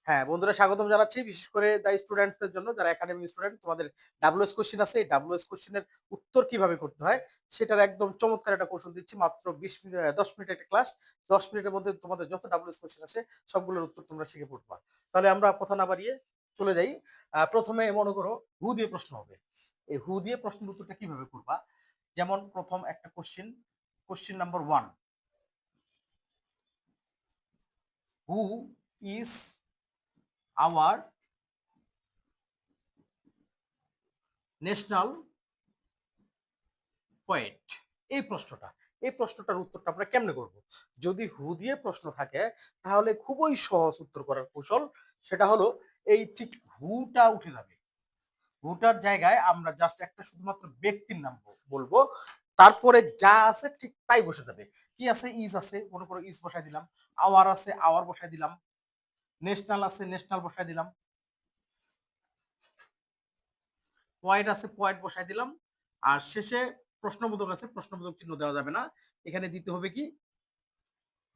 হ্যাঁ বন্ধুরা, স্বাগতম জানাচ্ছি বিশেষ করে দ্য স্টুডেন্টসদের জন্য যারা একাডেমিক স্টুডেন্ট। তোমাদের ডাব্লিউএস কোশ্চেন আছে, এই ডাব্লিউএস কোশ্চেনের উত্তর কিভাবে করতে হয় সেটার একদম চমৎকার একটা কৌশল দিচ্ছি। মাত্র 20 মিনিট 10 মিনিট একটা ক্লাস। 10 মিনিটের মধ্যে তোমাদের যত ডাব্লিউএস কোশ্চেন আছে সবগুলোর উত্তর তোমরা শিখে পড়বা। তাহলে আমরা কথা না বাড়িয়ে চলে যাই। প্রথমে মনে করো হু দিয়ে প্রশ্ন হবে। এই হু দিয়ে প্রশ্নের উত্তরটা কিভাবে করবা? যেমন প্রথম একটা question, question number 1, who is our national point. এই প্রশ্নটা, এই প্রশ্নটার উত্তরটা আমরা কেমনে করব? যদি হু দিয়ে প্রশ্ন থাকে তাহলে খুবই সহজ উত্তর করার কৌশল। সেটা হলো এই ঠিক হুটা উঠে যাবে। হুটার জায়গায় আমরা জাস্ট একটা শুধুমাত্র ব্যক্তির নাম বলবো, তারপরে যা আছে ঠিক তাই বসে যাবে। কি আছে? ইজ আছে, মনে করো ইজ বসাই দিলাম। আওয়ার আছে, আওয়ার বসাই দিলাম। ন্যাশনাল আছে, ন্যাশনাল বসাই দিলাম। পয়েন্ট আছে, পয়েন্ট বসাই দিলাম। আর শেষে প্রশ্নবোধক আছে, প্রশ্নবোধক চিহ্ন দেওয়া যাবে না। এখানে দিতে হবে কি?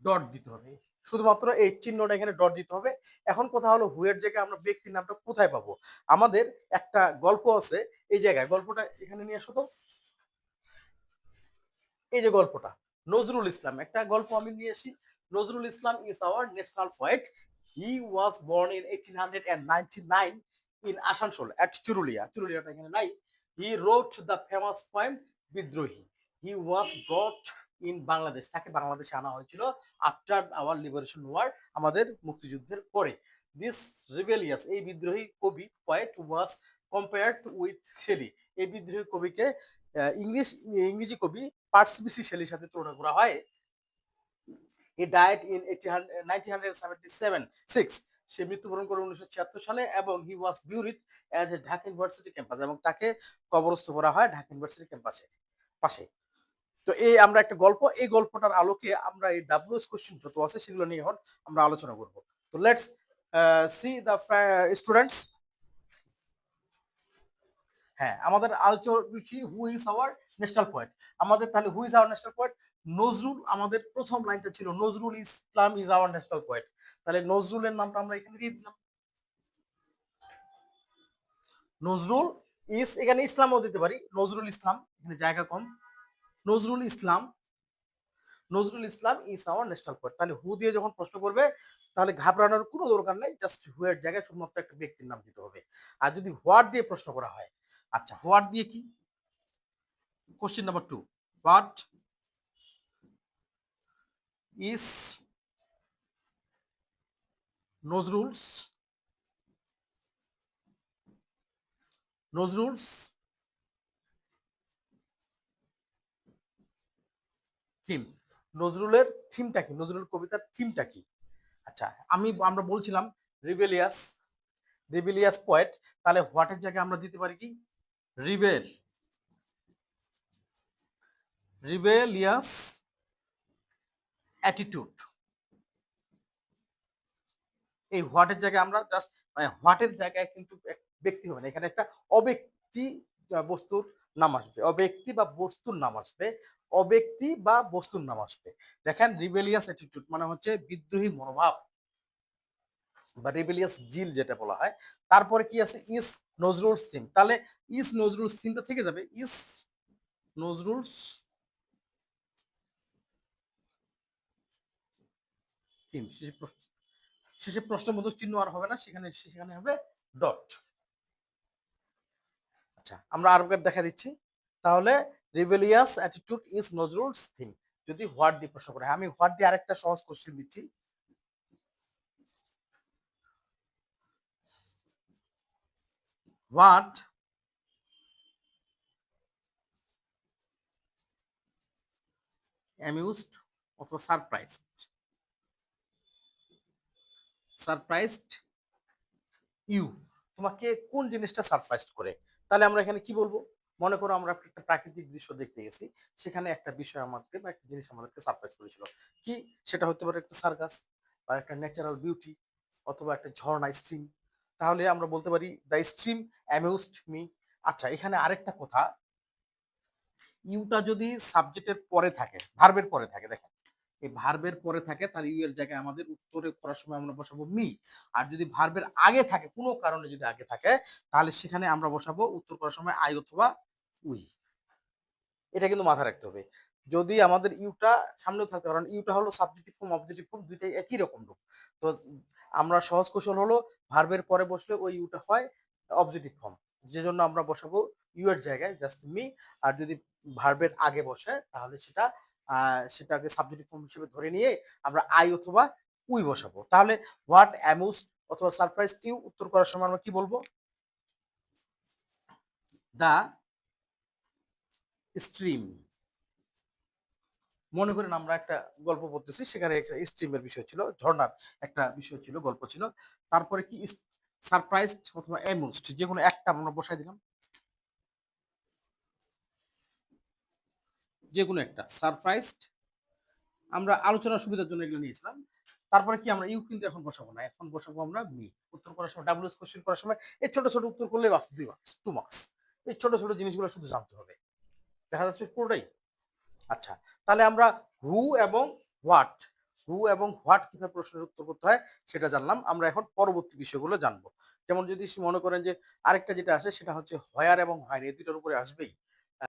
ডট দিতে হবে। শুধুমাত্র এই চিহ্নটা এখানে ডট দিতে হবে। এখন কথা হলো হু এর জায়গায় আমরা ব্যক্তির নামটা কোথায় পাবো? আমাদের একটা গল্প আছে এই জায়গায়। গল্পটা এখানে নিয়ে আসো তো। এই যে গল্পটা, নজরুল ইসলাম, একটা গল্প আমি নিয়ে আসি। Nazrul Islam is our national poet. He was born in 1899 in Asansol at Churulia. চুরুলিয়াটা এখানে নাই। He wrote the famous poem Bidrohi. He was brought in Bangladesh. তাকে বাংলাদেশে আনা হয়েছিল আফটার আওয়ার লিবারেশন ওয়ার, আমাদের মুক্তিযুদ্ধের পরে। দিস রিবেলিয়াস, এই বিদ্রোহী কবি poet was compared with Shelley. এই বিদ্রোহী কবিকে ইংরেজি কবি পার্সিবিসি শেলির সাথে তুলনা করা হয়। He died in 1976। সে মৃত্যুবরণ করে 1976 সালে এবং he was buried at Dhaka University campus, এবং তাকে কবরস্থ করা হয় ঢাকা ইউনিভার্সিটি ক্যাম্পাসে পাশে। তো এই আমরা একটা গল্প, এই গল্পটার আলোকে আমরা এই ডাব্লিউএস কোশ্চেন যত আছে সেগুলো নিয়ে এখন আমরা আলোচনা করব। তো লেটস সি দ্য স্টুডেন্টস। হ্যাঁ, আমাদের আলোচনা who is our national point. আমাদের তাহলে who is our national point, Nazrul. আমাদের প্রথম লাইনটা ছিল Nazrul Islam is our national point. তাহলে নজরুলের নামটা আমরা এখানে দিয়ে দিলাম। নজরুল ইস, এখানে ইসলামও দিতে পারি, নজরুল ইসলাম, এখানে জায়গা কম। Nazrul Islam, Nazrul Islam is our national point. তাহলে হু দিয়ে যখন প্রশ্ন করবে তাহলে ঘাবড়ানোর কোনো দরকার নাই, জাস্ট হু এর জায়গায় শুধুমাত্র একটা ব্যক্তির নাম দিতে হবে। আর যদি হোয়াট দিয়ে প্রশ্ন করা হয়, আচ্ছা হোয়াট দিয়ে কি? Question number 2, what is Nazrul's Nazrul's theme. নজরুলের থিমটা কি? নজরুল কবিতার থিমটা কি? আচ্ছা, আমরা বলছিলাম রিবেলিয়াস, রিবেলিয়াস পোয়েট। তাহলে হোয়াটের জায়গায় আমরা দিতে পারি কি? Rebel, rebellious attitude. এই হোয়াটের জায়গায় আমরা জাস্ট মানে হোয়াটের জায়গায় কিন্তু ব্যক্তি হবে না, এখানে একটা অব্যক্তি বস্তুর নাম আসবে, অব্যক্তি বা বস্তুর নাম আসবে, অব্যক্তি বা বস্তুর নাম আসবে। দেখেন রিবেলিয়াস অ্যাটিটিউড মানে হচ্ছে বিদ্রোহী মনোভাব বা রিবেলিয়াস জিল যেটা বলা হয়। তারপরে কি আছে? ইস নজরুল সিম। তাহলে ইস নজরুল সিমটা থেকে যাবে ইস নজরুল সিম। শেষে প্রশ্নবোধক চিহ্ন আর হবে না, সেখানে সেখানে হবে ডট। আচ্ছা, আমরা আরেকবার দেখা দিচ্ছি। তাহলে রিবেলিয়াস অ্যাটিটিউড ইজ নজরুলস থিম। যদি হোয়াট দিয়ে প্রশ্ন করে, আমি হোয়াট দিয়ে আরেকটা সহজ কোশ্চেন দিচ্ছি। হোয়াট অ্যামিউজড অথবা সারপ্রাইজড, সারপ্রাইজড ইউ, তোমাকে কোন জিনিসটা সারপ্রাইজ করে? তাহলে আমরা এখানে কি বলবো? মনে করো আমরা একটা প্রাকৃতিক দৃশ্য দেখতে গেছি, সেখানে একটা বিষয় আমাদেরকে বা একটা জিনিস আমাদেরকে সারপ্রাইজ করেছিল। কি? সেটা হতে পারে একটা সার্কাস বা একটা ন্যাচারাল বিউটি অথবা একটা ঝর্ণা স্ট্রিম। তাহলে আমরা বলতে পারি দ্য স্ট্রিম অ্যামিউজড মি। আচ্ছা, এখানে আরেকটা কথা, ইউটা যদি সাবজেক্টের পরে থাকে, ভার্বের পরে থাকে, দেখেন এই ভার্বের পরে থাকে তাহলে ইউ এর জায়গায় আমাদের উত্তরে করার সময় আমরা বসাবো মি। আর যদি ভার্বের আগে থাকে, কোনো কারণে যদি আগে থাকে, তাহলে সেখানে আমরা বসাবো উত্তর করার সময় আই অথবা উই। এটা কিন্তু মাথায় রাখতে হবে। যদি আমাদের ইউটা সামনেও থাকতে, কারণ ইউটা হলো সাবজেক্টিভ ফর্ম অবজেক্টিভ ফর্ম দুইটাই একই রকম রূপ। তো আমরা সহজ কৌশল হলো ভার্বের পরে বসলে ওই ইউটা হয় অবজেক্টিভ ফর্ম, যে জন্য আমরা বসাবো ইউ এর জায়গায় জাস্ট মি। আর যদি ভার্বের আগে বসে তাহলে সেটাকে সাবজেক্টিভ ফর্ম হিসেবে ধরে নিয়ে আমরা আই অথবা উই বসাবো। তাহলে হোয়াট অ্যামিউজড অথবা সারপ্রাইজড ইউ উত্তর করার সময় আমরা কি বলবো? দা স্ট্রিম। মনে করেন আমরা একটা গল্প পড়তেছি, সেখানে একটা স্ট্রিমের বিষয় ছিল, ঝর্ণার একটা বিষয় ছিল, গল্প ছিল। তারপরে কি সারপ্রাইজড অথবা অ্যামিউজড যে কোনো একটা আমরা বসাই দিলাম, যে কোনো একটা সারপ্রাইজড। আমরা আলোচনার সুবিধার জন্য এগুলো নিয়েছিলাম। তারপরে কি আমরা ইউ কিন্তু এখন বসাবো না, এখন বসাবো আমরা মি। উত্তর করার সময় ডাব্লিউএস কোশ্চেন করার সময় এই ছোট ছোট উত্তর করলে বাস 2 মার্কস 2 মার্কস। এই ছোট ছোট জিনিসগুলো শুধু জানতে হবে। দেখা যাচ্ছে পুরোটাই। আচ্ছা, তাহলে আমরা হু এবং হোয়াট, হু এবং হোয়াট কিভাবে প্রশ্নের উত্তর করতে হয় সেটা জানলাম। আমরা এখন পরবর্তী বিষয়গুলো জানবো। যেমন যদি মনে করেন যে আরেকটা যেটা আসে সেটা হচ্ছে হোয়ার এবং হোয়াইন, এই দুটোর উপরে আসবেই।